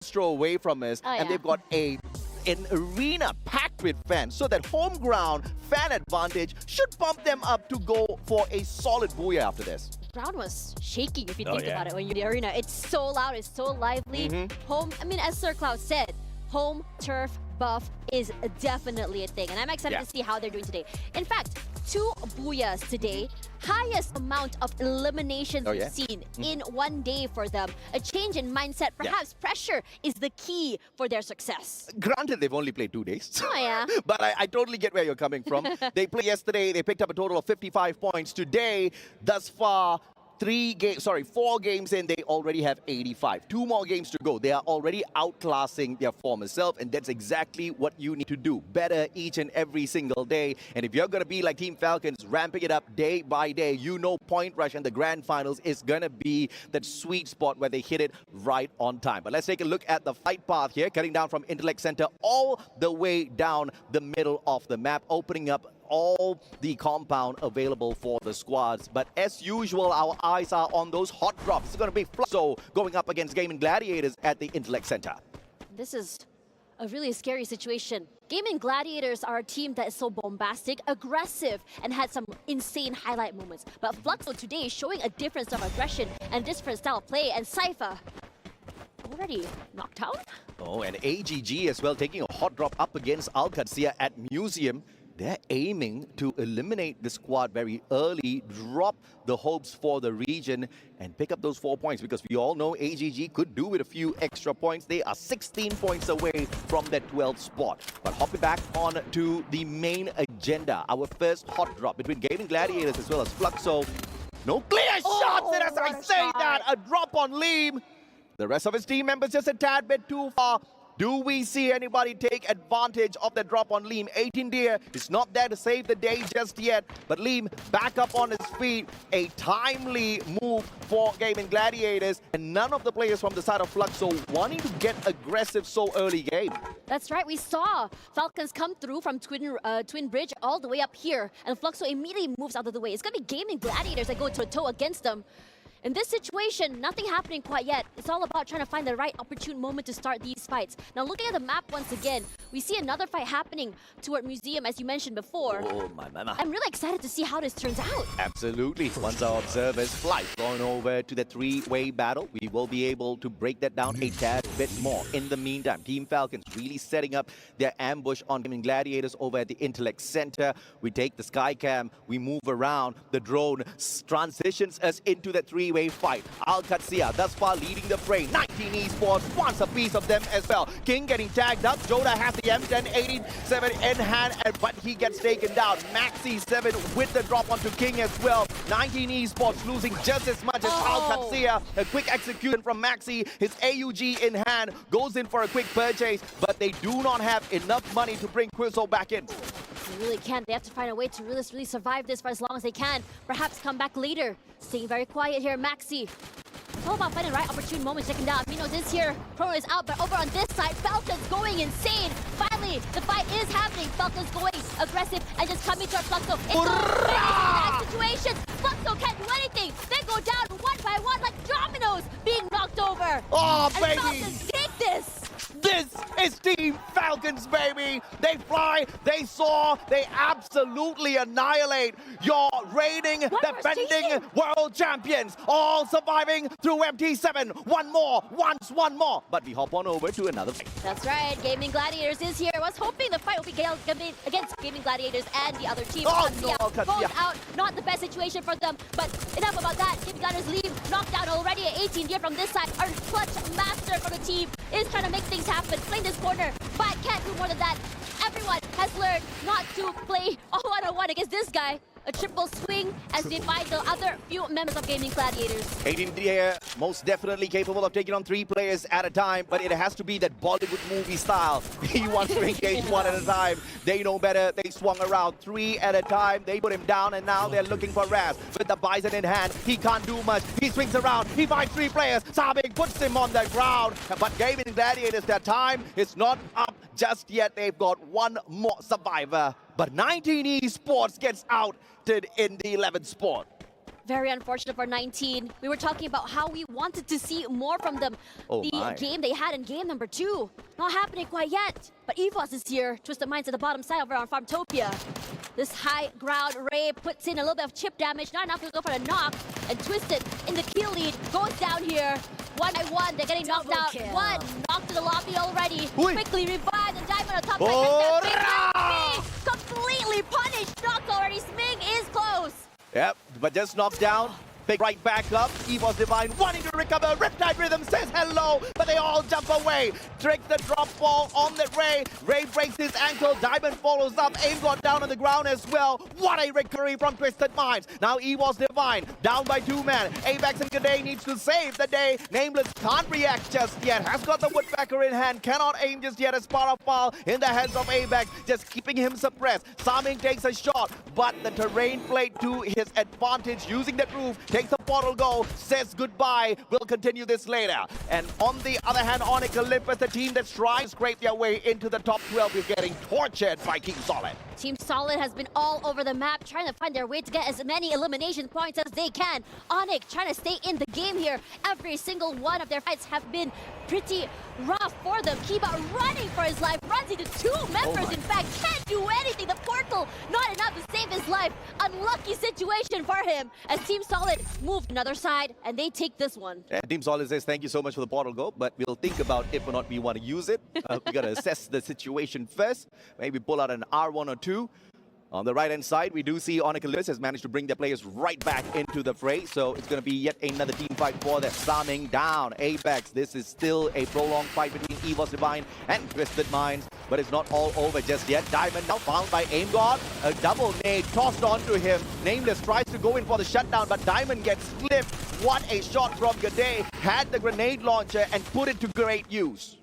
throw away from us, and they've got an arena packed with fans, so that home ground fan advantage should pump them up to go for a solid booyah after this. Ground was shaking if you think about it when you're in the arena. It's so loud, it's so lively. Home, I mean, as Sir Cloud said, home turf buff is definitely a thing, and I'm excited to see how they're doing today. In fact, 2 booyahs today, highest amount of eliminations we've seen in one day for them. A change in mindset, perhaps pressure is the key for their success. Granted, they've only played 2 days. Oh, But I totally get where you're coming from. They played yesterday, they picked up a total of 55 points. Today, thus far, 4 games in, they already have 85. 2 more games to go. They are already outclassing their former self, and that's exactly what you need to do. Better each and every single day. And if you're going to be like Team Falcons, ramping it up day by day, you know Point Rush and the Grand Finals is going to be that sweet spot where they hit it right on time. But let's take a look at the fight path here, cutting down from Intellect Center all the way down the middle of the map, opening up all the compound available for the squads. But as usual, our eyes are on those hot drops. It's going to be Fluxo going up against Gaming Gladiators at the Intellect Center. This is a really scary situation. Gaming Gladiators are a team that is so bombastic, aggressive, and had some insane highlight moments. But Fluxo today is showing a different style of aggression and different style of play, and Cypher already knocked out. Oh, and AGG as well, taking a hot drop up against Al-Qadsiya at Museum. They're aiming to eliminate the squad very early, drop the hopes for the region, and pick up those 4 points, because we all know AGG could do with a few extra points. They are 16 points away from that 12th spot. But hopping back on to the main agenda, our first hot drop between Gaming Gladiators as well as Fluxo. No clear shots, and as I say that, a drop on Liam. The rest of his team members just a tad bit too far. Do we see anybody take advantage of the drop on Liam? 18 Deer is not there to save the day just yet, but Liam back up on his feet. A timely move for Gaming Gladiators, and none of the players from the side of Fluxo wanting to get aggressive so early game. That's right, we saw Falcons come through from Twin Bridge all the way up here, and Fluxo immediately moves out of the way. It's going to be Gaming Gladiators that go toe-to-toe against them. In this situation, nothing happening quite yet. It's all about trying to find the right opportune moment to start these fights. Now, looking at the map once again, we see another fight happening toward Museum, as you mentioned before. Oh, my mama. I'm really excited to see how this turns out. Absolutely. Once our observers fly going over to the 3-way battle, we will be able to break that down a tad bit more. In the meantime, Team Falcons really setting up their ambush on Gaming Gladiators over at the Intellect Center. We take the Skycam, we move around, the drone transitions us into the 3-way fight. Al-Qadsiya thus far leading the fray. 19 Esports wants a piece of them as well. King getting tagged up. Joda has the M10 87 in hand, but he gets taken down. Maxi 7 with the drop onto King as well. 19 Esports losing just as much as Al-Qadsiya. A quick execution from Maxi. His AUG in hand goes in for a quick purchase, but they do not have enough money to bring Quizzo back in. They really can't. They have to find a way to really survive this for as long as they can. Perhaps come back later. Staying very quiet here, Maxi. It's all about finding the right opportune moment, checking down. Minos is here, Chrono is out, but over on this side, Falcons going insane. Finally, the fight is happening. Falcons going aggressive and just coming towards Fluxo. It's all that situation. Fluxo can't do anything. They go down one by one like dominoes being knocked over. Oh, and baby! Falcons take this. This is Team Falcons, baby! They fly, they soar, they absolutely annihilate your reigning, defending world champions, all surviving through MT7. One more. But we hop on over to another fight. That's right, Gaming Gladiators is here. I was hoping the fight would be against Gaming Gladiators and the other team. Oh, no, Both out, not the best situation for them, but enough about that. Gaming Gladiators leave, knocked down already at 18 here from this side. Our clutch master for the team is trying to make things happen, playing this corner, but can't do more than that. Everyone has learned not to play a one-on-one against this guy. A triple swing as they fight the other few members of Gaming Gladiators. 18 here, most definitely capable of taking on 3 players at a time, but it has to be that Bollywood movie style. He wants to engage one at a time. They know better. They swung around 3 at a time. They put him down, and now they're looking for Raz. With the Bison in hand, he can't do much. He swings around. He finds 3 players. Sabing puts him on the ground. But Gaming Gladiators, their time is not up just yet. They've got one more survivor. But 19 Esports gets outed in the 11th spot. Very unfortunate for 19. We were talking about how we wanted to see more from them. Oh The my. game they had in game number 2. Not happening quite yet. But EVOS is here. Twisted Minds at the bottom side over on Farmtopia. This high ground Ray puts in a little bit of chip damage. Not enough to go for the knock. And Twisted in the kill lead goes down here. 1 by 1, they're getting knocked out. Kill. One knocked to the lobby already. Ui. Quickly revived and Diamond on top. Oh, Completely punished. Knock already. Sming is close. Yep, but just knocked down. Pick right back up. EVOS Divine wanting to recover. Riptide Rhythm says hello, but they all jump away. Drake the drop ball on the Ray. Ray breaks his ankle. Diamond follows up. Aim got down on the ground as well. What a recovery from Twisted Minds. Now EVOS Divine down by 2 men. Avex and G'day needs to save the day. Nameless can't react just yet. Has got the woodpecker in hand. Cannot aim just yet as part of foul in the hands of Avex. Just keeping him suppressed. Saming takes a shot, but the terrain played to his advantage using that roof. Takes the portal go, says goodbye. We'll continue this later. And on the other hand, Onyx Olympus, the team that's trying to scrape their way into the top 12, is getting tortured by Team Solid. Team Solid has been all over the map trying to find their way to get as many elimination points as they can. Onyx trying to stay in the game here. Every single one of their fights have been pretty rough for them. Kiba running for his life, runs into 2 members. In fact, can't do anything. The portal not enough to save his life. Unlucky situation for him as Team Solid moved another side and they take this one. Yeah, Team Solid says thank you so much for the portal go, but we'll think about if or not we want to use it. We gotta assess the situation first. Maybe pull out an R1 or 2. On the right-hand side, we do see Onyx Olympus has managed to bring their players right back into the fray. So it's going to be yet another team fight for them. Saming down. Apex, this is still a prolonged fight between EVOS Divine and Twisted Minds. But it's not all over just yet. Diamond now found by Aim God. A double nade tossed onto him. Nameless tries to go in for the shutdown, but Diamond gets clipped. What a shot from G'day. Had the grenade launcher and put it to great use.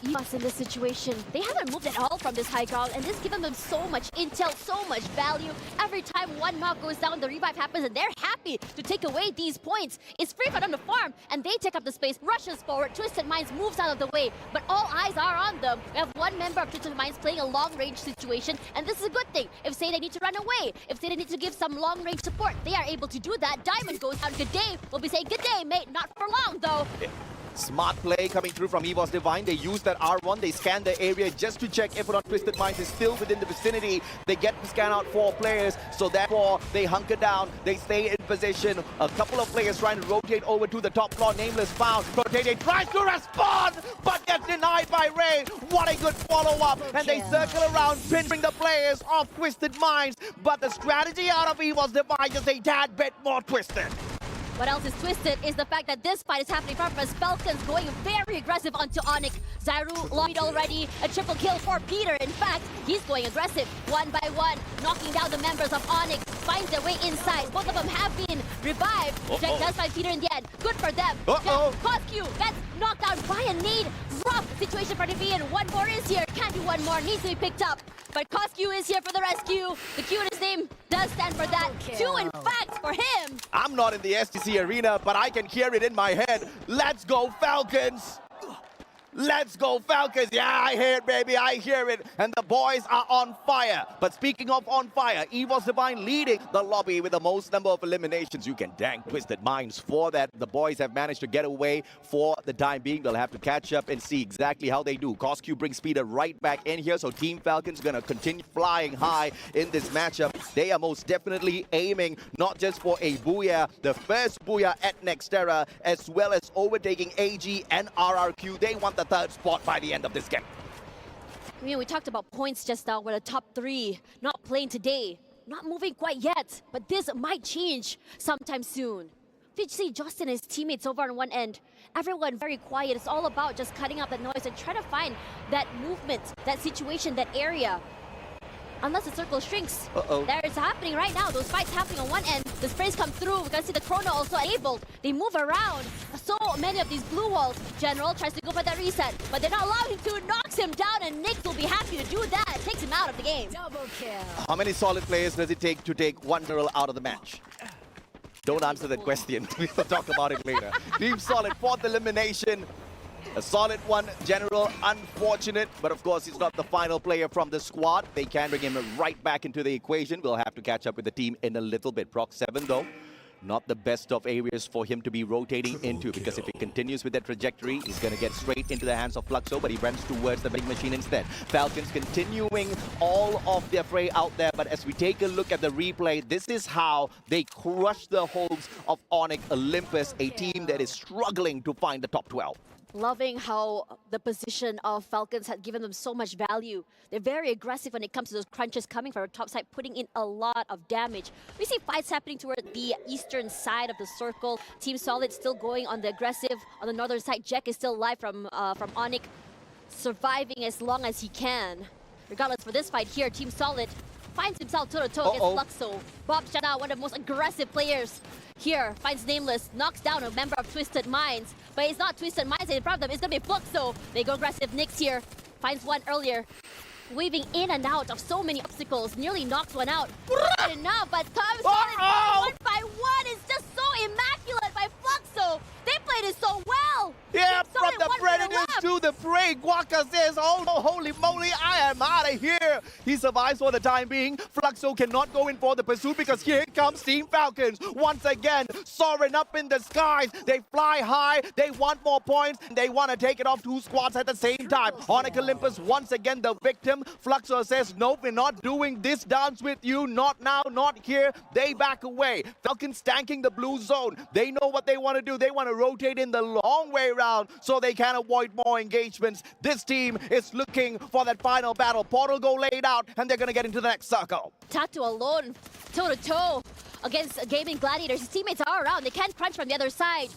EVOS in this situation, they haven't moved at all from this high ground, and this is giving them so much intel, so much value. Every time one knock goes down, the revive happens, and they're happy to take away these points. It's free for them to farm, and they take up the space, rushes forward. Twisted Minds moves out of the way, but all eyes are on them. We have one member of Twisted Minds playing a long-range situation, and this is a good thing. If say they need to run away, if say they need to give some long-range support, they are able to do that. Diamond goes down. G'day will be saying, "Good day, mate." Not for long, though. Smart play coming through from EVOS Divine. They use that R1. They scan the area just to check if or not Twisted Minds is still within the vicinity. They get to scan out 4 players, so therefore they hunker down. They stay in position. A couple of players trying to rotate over to the top floor. Nameless found. Rotating, tries to respond, but gets denied by Ray. What a good follow-up. And they circle around, pinching the players of Twisted Minds. But the strategy out of EVOS Divine is a tad bit more twisted. What else is twisted is the fact that this fight is happening from us. Falcons going very aggressive onto Onyx. Zyru lobbied already. A triple kill for Peter. In fact, he's going aggressive. 1 by 1, knocking down the members of Onyx. Finds their way inside. Both of them have been revived. Jack does find Peter in the end. Good for them. Cosq gets knocked out by a nade. Rough situation for Deviant. One more is here. Can't do one more. Needs to be picked up. But Cosq is here for the rescue. The Q in his name does stand for that. 2 in fact for him. I'm not in the STC arena, but I can hear it in my head. Let's go Falcons! Let's go Falcons! Yeah, I hear it, baby, I hear it. And the boys are on fire. But speaking of on fire, EVOS Divine leading the lobby with the most number of eliminations. You can thank Twisted Minds for that. The boys have managed to get away for the time being. They'll have to catch up and see exactly how they do. Cosq brings Peter right back in here, so Team Falcons gonna continue flying high in this matchup. They are most definitely aiming not just for a booyah, the first booyah at Nextera, as well as overtaking AG and RRQ. They want the 3rd spot by the end of this game. I mean, we talked about points just now with the top 3 not playing today. Not moving quite yet, but this might change sometime soon. If you see Justin and his teammates over on one end, everyone very quiet. It's all about just cutting out the noise and trying to find that movement, that situation, that area. Unless the circle shrinks. There it's happening right now. Those fights happening on one end. The sprays come through. We're gonna see the chrono also enabled. They move around. So many of these blue walls. General tries to go for that reset, but they're not allowing him to. Knocks him down, and Nyx will be happy to do that. Takes him out of the game. Double kill. How many solid players does it take to take one General out of the match? Don't answer that question. We'll talk about it later. Team Solid, 4th elimination. A solid one, General, unfortunate, but of course he's not the final player from the squad. They can bring him right back into the equation. We'll have to catch up with the team in a little bit. Proc 7 though, not the best of areas for him to be rotating into, because if he continues with that trajectory, he's going to get straight into the hands of Fluxo, but he runs towards the big machine instead. Falcons continuing all of their fray out there, but as we take a look at the replay, this is how they crush the hopes of Onyx Olympus, a team that is struggling to find the top 12. Loving how the position of Falcons had given them so much value. They're very aggressive when it comes to those crunches coming from our top side, putting in a lot of damage. We see fights happening toward the eastern side of the circle. Team Solid still going on the aggressive. On the northern side, Jack is still alive from Onyx, surviving as long as he can. Regardless, for this fight here, Team Solid finds himself toe-to-toe against Fluxo. Bob Shana, one of the most aggressive players here, finds Nameless, knocks down a member of Twisted Minds, but it's not Twisted Minds in front of them, it's gonna be Fluxo. They go aggressive. Nyx here finds one earlier, weaving in and out of so many obstacles, nearly knocks one out. Not enough, but comes one by one. It's just so immaculate by Fluxo. They played it so well. Yeah, from the Predators to the prey, Guaca says, oh, holy moly, I am out of here. He survives for the time being. Fluxo cannot go in for the pursuit because here comes Team Falcons. Once again, soaring up in the skies. They fly high, they want more points, and they want to take it off two squads at the same time. Onyx Olympus once again the victim. Fluxo says, nope, we're not doing this dance with you. Not now, not here. They back away. Falcons tanking the blue zone. They know what they want to do. They want to rotate in the long way around so they can avoid more engagements. This team is looking for that final battle. Portal go laid out, and they're going to get into the next circle. Tattoo alone, toe-to-toe against Gaming Gladiators. His teammates are around. They can't crunch from the other side.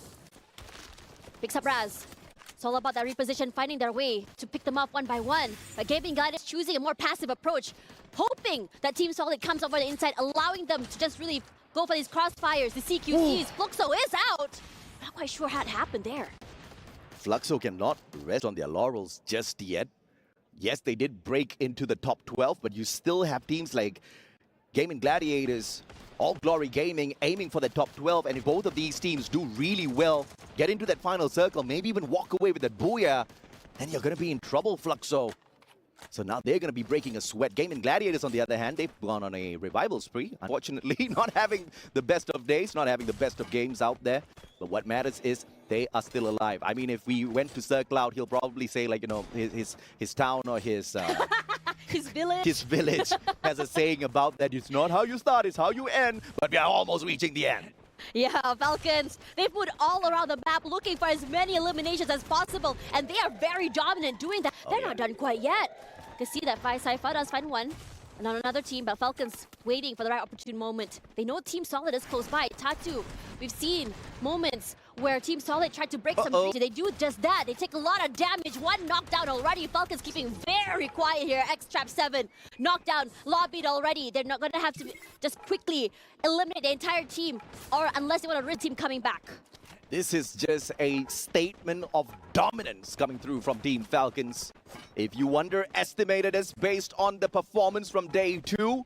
Picks up Raz. It's all about that reposition, finding their way to pick them up one by one. But Gaming Gladiators choosing a more passive approach, hoping that Team Solid comes over the inside, allowing them to just really go for these crossfires, the CQCs. Fluxo is out. Not quite sure how it happened there. Fluxo cannot rest on their laurels just yet. Yes, they did break into the top 12, but you still have teams like Gaming Gladiators, All Glory Gaming aiming for the top 12, and if both of these teams do really well, get into that final circle, maybe even walk away with that booyah, then you're going to be in trouble, Fluxo. So now they're going to be breaking a sweat. Gaming Gladiators, on the other hand, they've gone on a revival spree. Unfortunately, not having the best of days, not having the best of games out there. But what matters is they are still alive. I mean, if we went to Sir Cloud, he'll probably say, like, you know, his town or his... His village. His village has a saying about that. It's not how you start, it's how you end. But we are almost reaching the end. Yeah, Falcons, they've moved all around the map looking for as many eliminations as possible, and they are very dominant doing that. They're not done quite yet. You can see that Saifa does find one, and on another team, but Falcons waiting for the right opportune moment. They know Team Solid is close by. Tattoo, we've seen moments where Team Solid tried to break some breach. They do just that. They take a lot of damage. One knockdown already. Falcons keeping very quiet here. X-Trap 7 knockdown, lobbied already. They're not going to have to just quickly eliminate the entire team, or unless they want a red team coming back. This is just a statement of dominance coming through from Team Falcons. If you underestimated us based on the performance from day 2,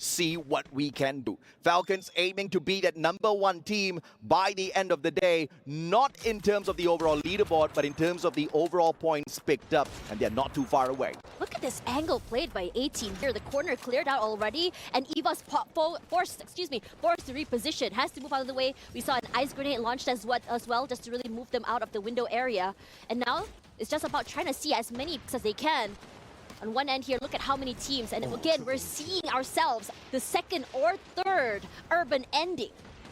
see what we can do. Falcons aiming to be that #1 team by the end of the day, not in terms of the overall leaderboard, but in terms of the overall points picked up, and they're not too far away. Look at this angle played by A-Team here. The corner cleared out already, and Eva's forced to reposition. Has to move out of the way. We saw an ice grenade launched as well, just to really move them out of the window area. And now it's just about trying to see as many as they can. On one end here, look at how many teams. And again, we're seeing ourselves the second or third urban ending.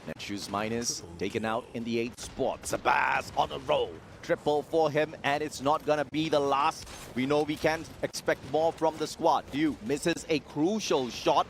Netshoes Minus taken out in the 8th spot. Sabaz on a roll. Triple for him, and it's not gonna be the last. We know we can expect more from the squad. Dew misses a crucial shot.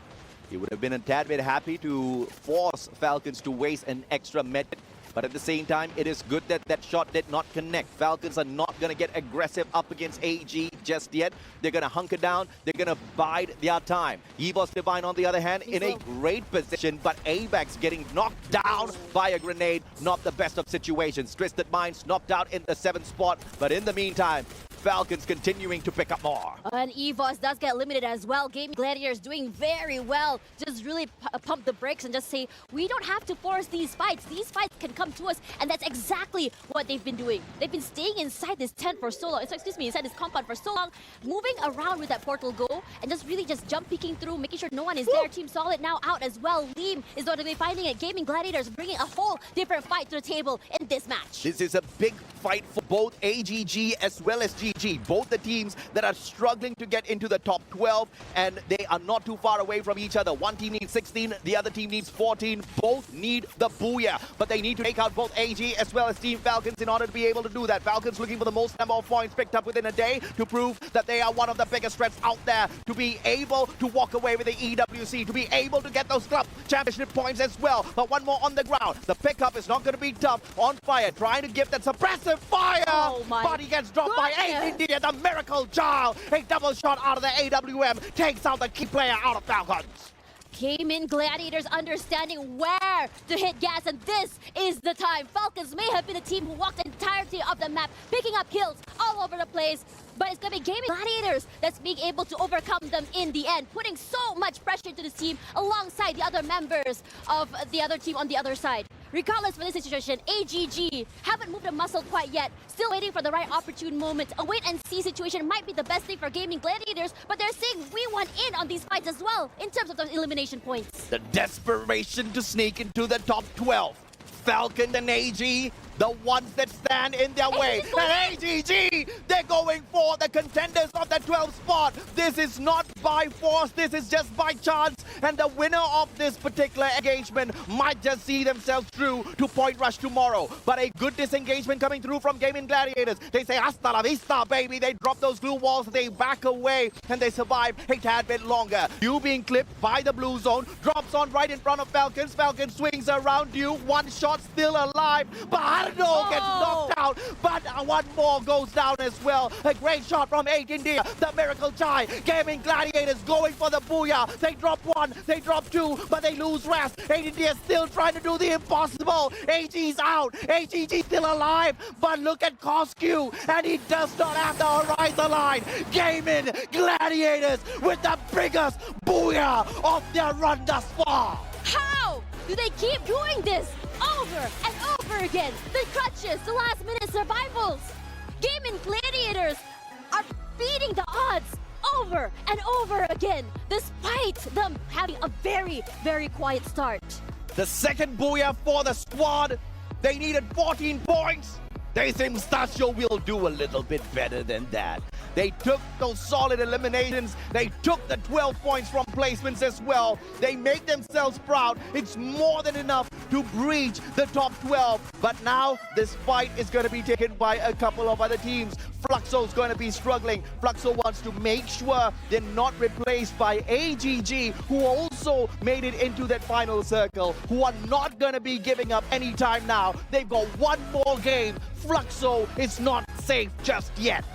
He would have been a tad bit happy to force Falcons to waste an extra med. But at the same time, it is good that that shot did not connect. Falcons are not going to get aggressive up against AG just yet. They're going to hunker down. They're going to bide their time. Evos Divine, on the other hand, in a great position, but ABAX getting knocked down by a grenade. Not the best of situations. Twisted Minds knocked out in the 7th spot. But in the meantime, Falcons continuing to pick up more. And EVOS does get limited as well. Gaming Gladiators doing very well. Just really pump the brakes and just say, we don't have to force these fights. These fights can come to us. And that's exactly what they've been doing. They've been staying inside this tent for so long. Inside this compound for so long. Moving around with that portal go. And just really just jump peeking through. Making sure no one is there. Team Solid now out as well. Leem is going to be finding it. Gaming Gladiators bringing a whole different fight to the table in this match. This is a big fight for both AGG as well as GG. Both the teams that are struggling to get into the top 12, and they are not too far away from each other. One team needs 16, the other team needs 14. Both need the booyah, but they need to take out both AG as well as Team Falcons in order to be able to do that. Falcons looking for the most number of points picked up within a day to prove that they are one of the biggest threats out there, to be able to walk away with the EWC, to be able to get those club championship points as well. But one more on the ground. The pickup is not going to be tough. On fire, trying to give that suppressive fire. Oh my but he gets dropped by 8 India, the miracle child. A double shot out of the AWM takes out the key player out of Falcons. Gaming Gladiators understanding where to hit gas, and this is the time. Falcons may have been the team who walked the entirety of the map, picking up kills all over the place, but it's going to be Gaming Gladiators that's being able to overcome them in the end, putting so much pressure to this team alongside the other members of the other team on the other side. Regardless of this situation, AGG haven't moved a muscle quite yet, still waiting for the right opportune moment. A wait-and-see situation might be the best thing for Gaming Gladiators, but they're saying we want in on these fights as well in terms of the elimination points. The desperation to sneak into the top 12. Falcon and AG, the ones that stand in their way. And AGG, they're going for the contenders of the 12th spot. This is not by force, this is just by chance. And the winner of this particular engagement might just see themselves through to Point Rush tomorrow. But a good disengagement coming through from Gaming Gladiators. They say, hasta la vista, baby. They drop those glue walls, they back away, and they survive a tad bit longer. You being clipped by the blue zone, drops on right in front of Falcons. Falcons swings around you, one shot still alive. Bardo gets knocked out, but one more goes down as well. A great shot from 8 India, the miracle child. Gaming Gladiators going for the booyah. They drop one, they drop two, but they lose rest. 8 India still trying to do the impossible. AG's out, AGG still alive, but look at Coscu, and he does not have the horizon line. Gaming Gladiators with the biggest booyah of their run thus far. How do they keep doing this over and over again? The crutches, the last minute survivals. Gaming Gladiators are beating the odds over and over again, despite them having a very, very quiet start. The second booyah for the squad. They needed 14 points. They think Mustachio will do a little bit better than that. They took those solid eliminations. They took the 12 points from placements as well. They make themselves proud. It's more than enough to breach the top 12. But now this fight is going to be taken by a couple of other teams. Fluxo's going to be struggling. Fluxo wants to make sure they're not replaced by AGG, who also made it into that final circle, who are not going to be giving up any time now. They've got one more game. Fluxo is not safe just yet.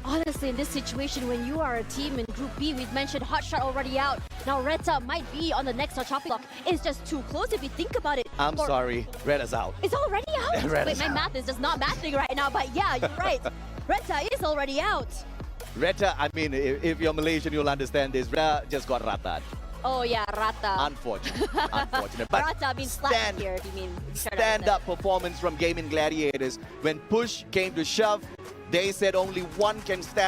Honestly, in this situation, when you are a team in Group B, we've mentioned Hotshot already out. Now Reta might be on the next chopping block. It's just too close if you think about it. I'm sorry, Reta's out. It's already out? Wait, my math is just not mathing right now, but yeah, you're right. Reta is already out. Reta, I mean, if you're Malaysian, you'll understand this. Reta just got ratat. Oh yeah, Rata. Unfortunate. Unfortunate. But Rata means flat here, you mean? Stand-up performance from Gaming Gladiators. When push came to shove, they said only one can stand